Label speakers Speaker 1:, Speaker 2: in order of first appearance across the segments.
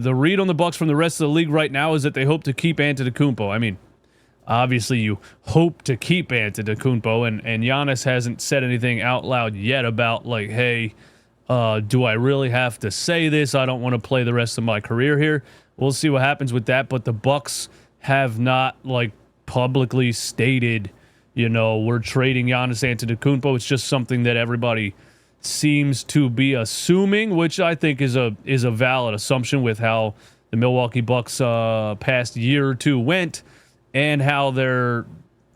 Speaker 1: the read on the Bucks from the rest of the league right now is that they hope to keep Antetokounmpo. I mean, obviously you hope to keep Antetokounmpo, and Giannis hasn't said anything out loud yet about like, hey, do I really have to say this? I don't want to play the rest of my career here. We'll see what happens with that, but the Bucks have not like publicly stated, we're trading Giannis Antetokounmpo. It's just something that everybody seems to be assuming, which I think is a valid assumption with how the Milwaukee Bucks past year or two went and how their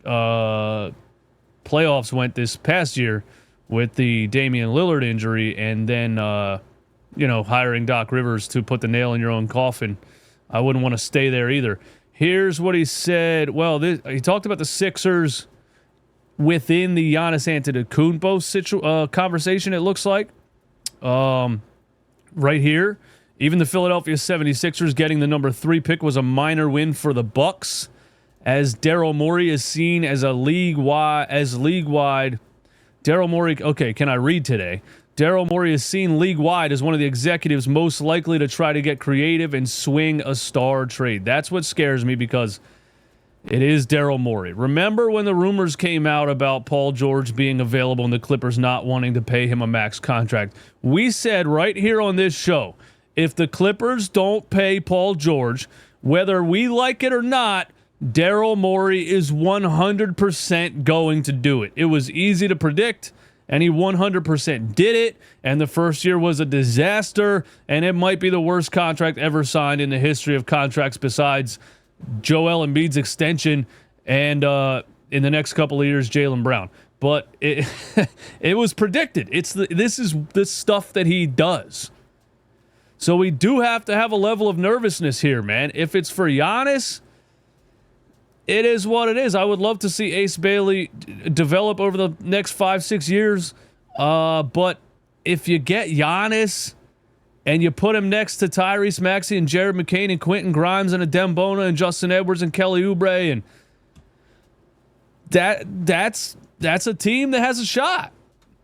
Speaker 1: playoffs went this past year with the Damian Lillard injury, and then hiring Doc Rivers to put the nail in your own coffin. I wouldn't want to stay there either. Here's what he said. Well, he talked about the Sixers within the Giannis Antetokounmpo conversation, it looks like. Right here, even the Philadelphia 76ers getting the number 3 pick was a minor win for the Bucks, as Daryl Morey is seen as league-wide. Daryl Morey, okay, can I read today? Daryl Morey is seen league-wide as one of the executives most likely to try to get creative and swing a star trade. That's what scares me, because it is Daryl Morey. Remember when the rumors came out about Paul George being available and the Clippers not wanting to pay him a max contract? We said right here on this show, if the Clippers don't pay Paul George, whether we like it or not, Daryl Morey is 100% going to do it. It was easy to predict, and he 100% did it, and the first year was a disaster, and it might be the worst contract ever signed in the history of contracts besides Joel Embiid's extension and in the next couple of years, Jaylen Brown. But it it was predicted. This is the stuff that he does. So we do have to have a level of nervousness here, man. If it's for Giannis, it is what it is. I would love to see Ace Bailey develop over the next 5-6 years. But if you get Giannis and you put him next to Tyrese Maxey and Jared McCain and Quentin Grimes and Adem Bona and Justin Edwards and Kelly Oubre, and that's a team that has a shot.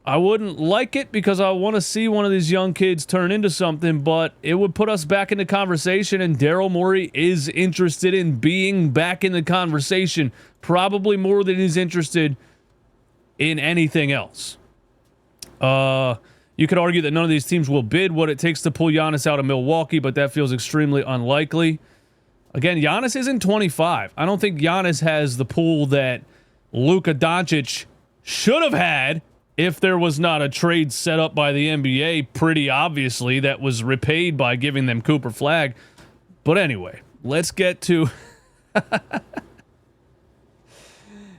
Speaker 1: I wouldn't like it because I want to see one of these young kids turn into something, but it would put us back in the conversation, and Daryl Morey is interested in being back in the conversation, probably more than he's interested in anything else. You could argue that none of these teams will bid what it takes to pull Giannis out of Milwaukee, but that feels extremely unlikely. Again, Giannis isn't 25. I don't think Giannis has the pool that Luka Doncic should have had if there was not a trade set up by the NBA, pretty obviously, that was repaid by giving them Cooper Flag. But anyway, let's get to...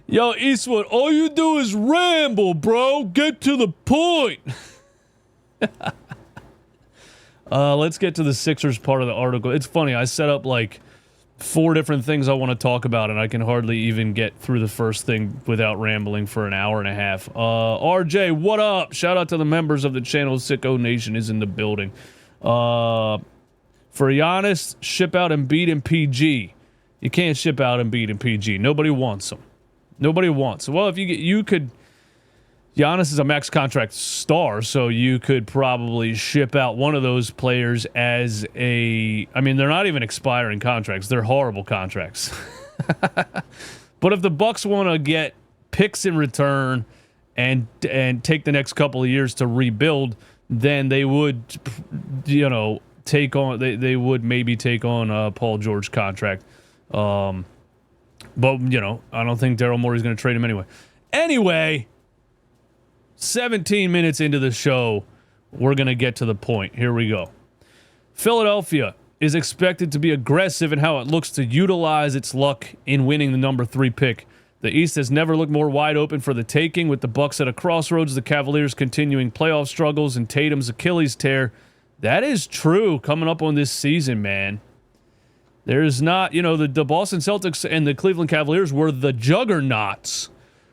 Speaker 1: Yo, Eastwood, all you do is ramble, bro. Get to the point. Let's get to the Sixers part of the article. It's funny. I set up like 4 different things I want to talk about, and I can hardly even get through the first thing without rambling for an hour and a half. RJ, what up? Shout out to the members of the channel. Sicko Nation is in the building. For Giannis, ship out Embiid and PG. You can't ship out Embiid and PG. Nobody wants them. Nobody wants. Well, if you could, Giannis is a max contract star, so you could probably ship out one of those players as a. I mean, they're not even expiring contracts; they're horrible contracts. But if the Bucks want to get picks in return and take the next couple of years to rebuild, then they would, take on. They would maybe take on Paul George contract. But, I don't think Daryl Morey's going to trade him anyway. Anyway, 17 minutes into the show, we're going to get to the point. Here we go. Philadelphia is expected to be aggressive in how it looks to utilize its luck in winning the number 3 pick. The East has never looked more wide open for the taking, with the Bucks at a crossroads, the Cavaliers continuing playoff struggles, and Tatum's Achilles tear. That is true coming up on this season, man. There's not, the Boston Celtics and the Cleveland Cavaliers were the juggernauts.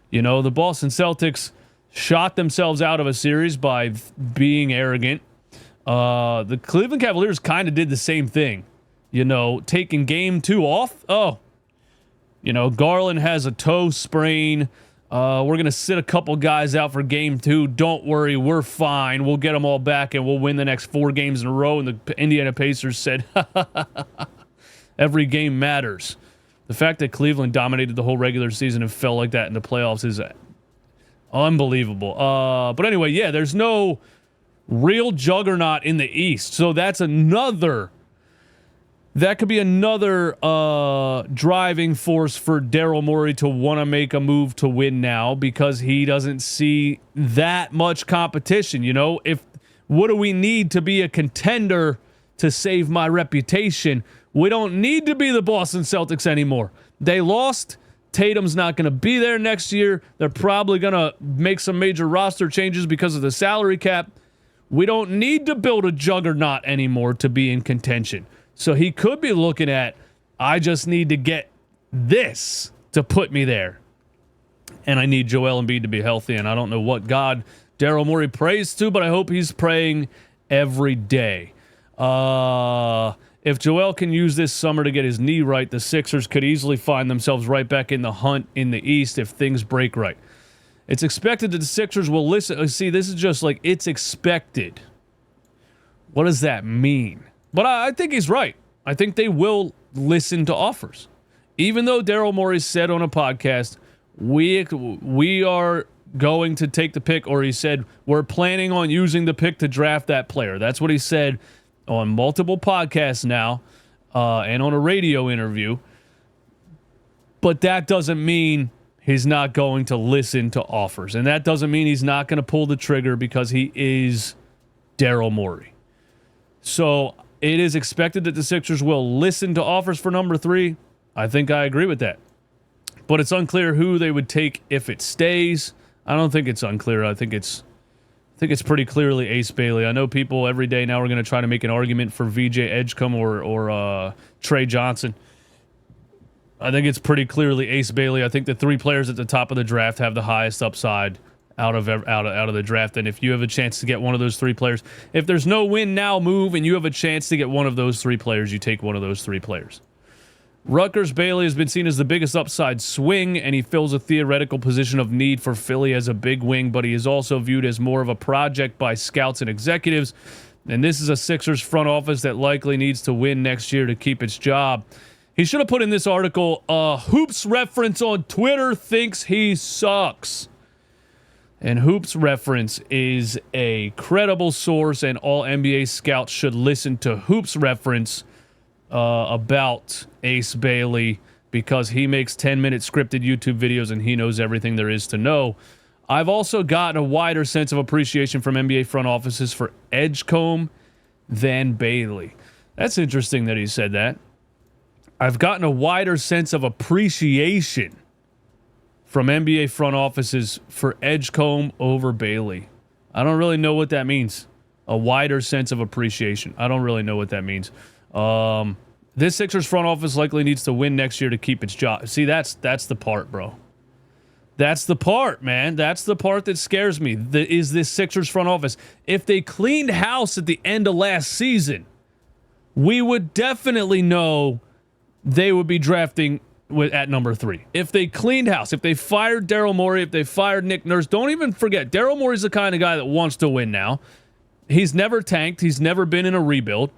Speaker 1: The Boston Celtics shot themselves out of a series by being arrogant. The Cleveland Cavaliers kind of did the same thing, taking game 2 off. Garland has a toe sprain. We're going to sit a couple guys out for game 2. Don't worry, we're fine. We'll get them all back, and we'll win the next 4 games in a row. And the Indiana Pacers said, every game matters. The fact that Cleveland dominated the whole regular season and fell like that in the playoffs is unbelievable. But anyway, yeah, there's no real juggernaut in the East. So that's another... That could be another driving force for Daryl Morey to want to make a move to win now, because he doesn't see that much competition. You know, what do we need to be a contender to save my reputation? We don't need to be the Boston Celtics anymore. They lost. Tatum's not going to be there next year. They're probably going to make some major roster changes because of the salary cap. We don't need to build a juggernaut anymore to be in contention. So he could be looking at, I just need to get this to put me there. And I need Joel Embiid to be healthy. And I don't know what God Daryl Morey prays to, but I hope he's praying every day. If Joel can use this summer to get his knee right, the Sixers could easily find themselves right back in the hunt in the East if things break right. It's expected that the Sixers will listen. See, this is just like, it's expected. What does that mean? But I think he's right. I think they will listen to offers. Even though Daryl Morey said on a podcast, we are going to take the pick, or he said, we're planning on using the pick to draft that player. That's what he said on multiple podcasts now and on a radio interview. But that doesn't mean he's not going to listen to offers. And that doesn't mean he's not going to pull the trigger, because he is Daryl Morey. So it is expected that the Sixers will listen to offers for number 3. I think I agree with that. But it's unclear who they would take if it stays. I don't think it's unclear. I think it's pretty clearly Ace Bailey. I know people every day now are going to try to make an argument for VJ Edgecombe or Trey Johnson. I think it's pretty clearly Ace Bailey. I think the 3 players at the top of the draft have the highest upside out of the draft. And if you have a chance to get one of those 3 players, if there's no win now move and you have a chance to get one of those 3 players, you take one of those 3 players. Rutgers Bailey has been seen as the biggest upside swing, and he fills a theoretical position of need for Philly as a big wing, but he is also viewed as more of a project by scouts and executives. And this is a Sixers front office that likely needs to win next year to keep its job. He should have put in this article, Hoops Reference on Twitter thinks he sucks. And Hoops Reference is a credible source, and all NBA scouts should listen to Hoops Reference about Ace Bailey, because he makes 10-minute scripted YouTube videos and he knows everything there is to know. I've also gotten a wider sense of appreciation from NBA front offices for Edgecombe than Bailey. That's interesting that he said that. I've gotten a wider sense of appreciation from NBA front offices for Edgecombe over Bailey. I don't really know what that means. A wider sense of appreciation. I don't really know what that means. This Sixers front office likely needs to win next year to keep its job. See, that's the part, bro. That's the part, man. That's the part that scares me. Is this Sixers front office. If they cleaned house at the end of last season, we would definitely know they would be drafting at number 3. If they cleaned house, if they fired Daryl Morey, if they fired Nick Nurse, don't even forget, Daryl Morey's the kind of guy that wants to win now. He's never tanked. He's never been in a rebuild.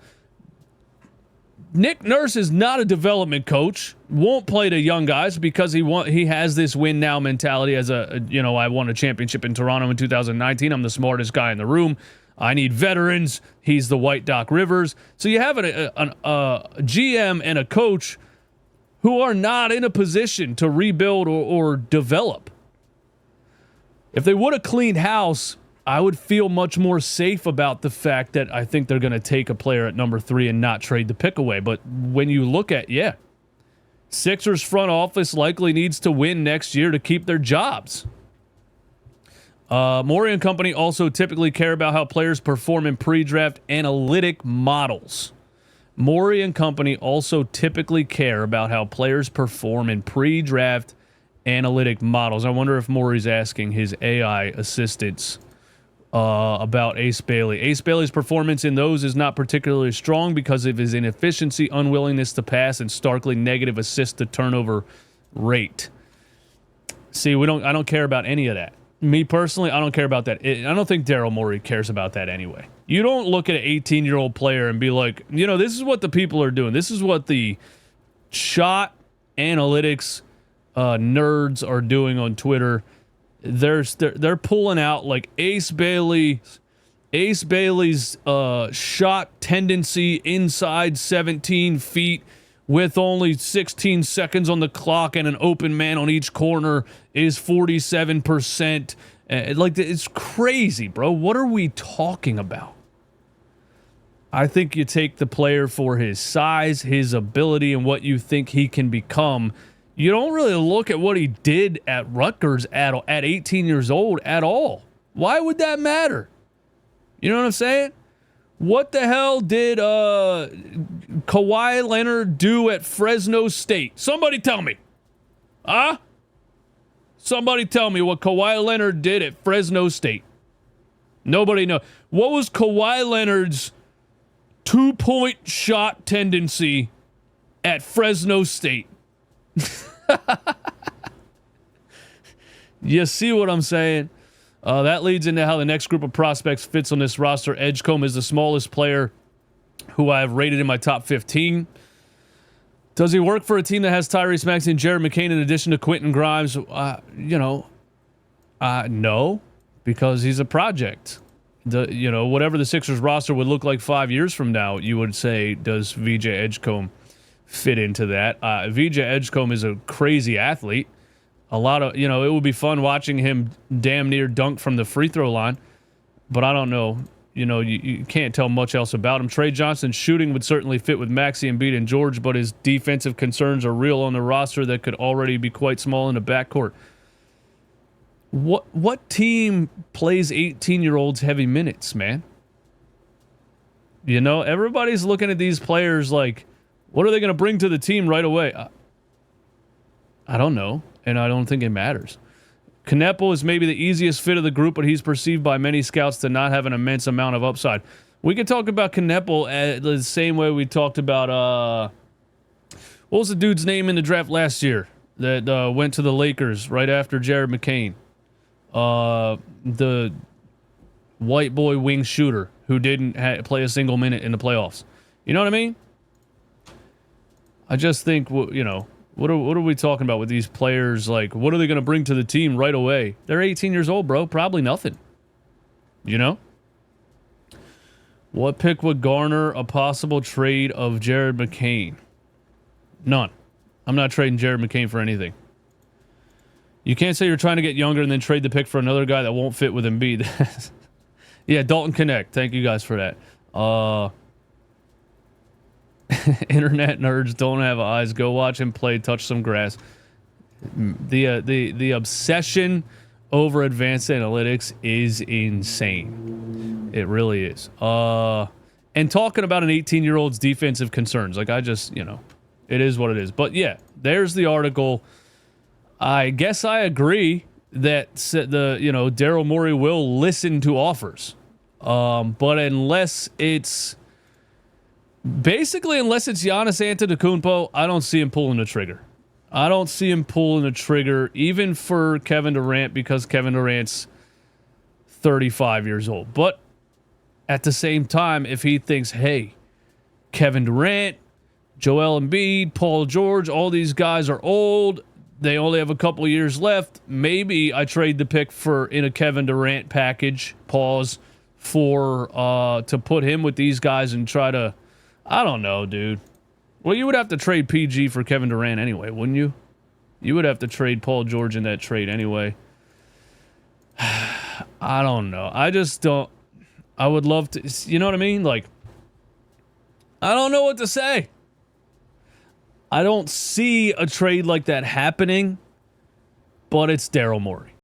Speaker 1: Nick Nurse is not a development coach. Won't play to young guys because he has this win now mentality as I won a championship in Toronto in 2019. I'm the smartest guy in the room. I need veterans. He's the white Doc Rivers. So you have a GM and a coach who are not in a position to rebuild or develop. If they would have cleaned house, I would feel much more safe about the fact that I think they're going to take a player at number 3 and not trade the pick away. But when you look at, Sixers front office likely needs to win next year to keep their jobs. Morey and company also typically care about how players perform in pre-draft analytic models. Morey and company also typically care about how players perform in pre-draft analytic models. I wonder if Morey's asking his AI assistants about Ace Bailey. Ace Bailey's performance in those is not particularly strong because of his inefficiency, unwillingness to pass, and starkly negative assist to turnover rate. See, I don't care about any of that. Me personally, I don't care about that. I don't think Daryl Morey cares about that anyway. You don't look at an 18-year-old player and be like, this is what the people are doing. This is what the shot analytics nerds are doing on Twitter. They're pulling out like Ace Bailey's shot tendency inside 17 feet with only 16 seconds on the clock and an open man on each corner is 47%. It's crazy, bro. What are we talking about? I think you take the player for his size, his ability, and what you think he can become. You don't really look at what he did at Rutgers at 18 years old at all. Why would that matter? You know what I'm saying? What the hell did Kawhi Leonard do at Fresno State? Somebody tell me. Huh? Somebody tell me what Kawhi Leonard did at Fresno State. Nobody knows. What was Kawhi Leonard's 2-point shot tendency at Fresno State? You see what I'm saying? That leads into how the next group of prospects fits on this roster. Edgecombe is the smallest player who I have rated in my top 15. Does he work for a team that has Tyrese Maxey and Jared McCain in addition to Quentin Grimes? No, because he's a project. Whatever the Sixers roster would look like 5 years from now, you would say, does VJ Edgecombe fit into that? VJ Edgecombe is a crazy athlete. A lot of, it would be fun watching him damn near dunk from the free throw line, but I don't know. You can't tell much else about him. Trey Johnson's shooting would certainly fit with Maxey, Embiid, and George, but his defensive concerns are real on the roster that could already be quite small in the backcourt. What team plays 18-year-olds heavy minutes, man? Everybody's looking at these players like, what are they going to bring to the team right away? I don't know, and I don't think it matters. Kneppel is maybe the easiest fit of the group, but he's perceived by many scouts to not have an immense amount of upside. We could talk about Kneppel the same way we talked about, what was the dude's name in the draft last year that went to the Lakers right after Jared McCain? The white boy wing shooter who didn't play a single minute in the playoffs. You know what I mean? I just think, what are we talking about with these players? Like, what are they going to bring to the team right away? They're 18 years old, bro. Probably nothing. What pick would garner a possible trade of Jared McCain? None. I'm not trading Jared McCain for anything. You can't say you're trying to get younger and then trade the pick for another guy that won't fit with Embiid. Yeah, Dalton Connect. Thank you guys for that. Internet nerds don't have eyes. Go watch him play. Touch some grass. The obsession over advanced analytics is insane. It really is. And talking about an 18-year-old's defensive concerns, like it is what it is. But yeah, there's the article. I guess I agree that Daryl Morey will listen to offers. But unless it's Giannis Antetokounmpo, I don't see him pulling the trigger. I don't see him pulling the trigger even for Kevin Durant, because Kevin Durant's 35 years old. But at the same time, if he thinks, hey, Kevin Durant, Joel Embiid, Paul George, all these guys are old, they only have a couple of years left, maybe I trade the pick in a Kevin Durant package, to put him with these guys and try to, I don't know, dude. Well, you would have to trade PG for Kevin Durant anyway, wouldn't you? You would have to trade Paul George in that trade anyway. I don't know. I just don't. I would love to. You know what I mean? Like, I don't know what to say. I don't see a trade like that happening, but it's Daryl Morey.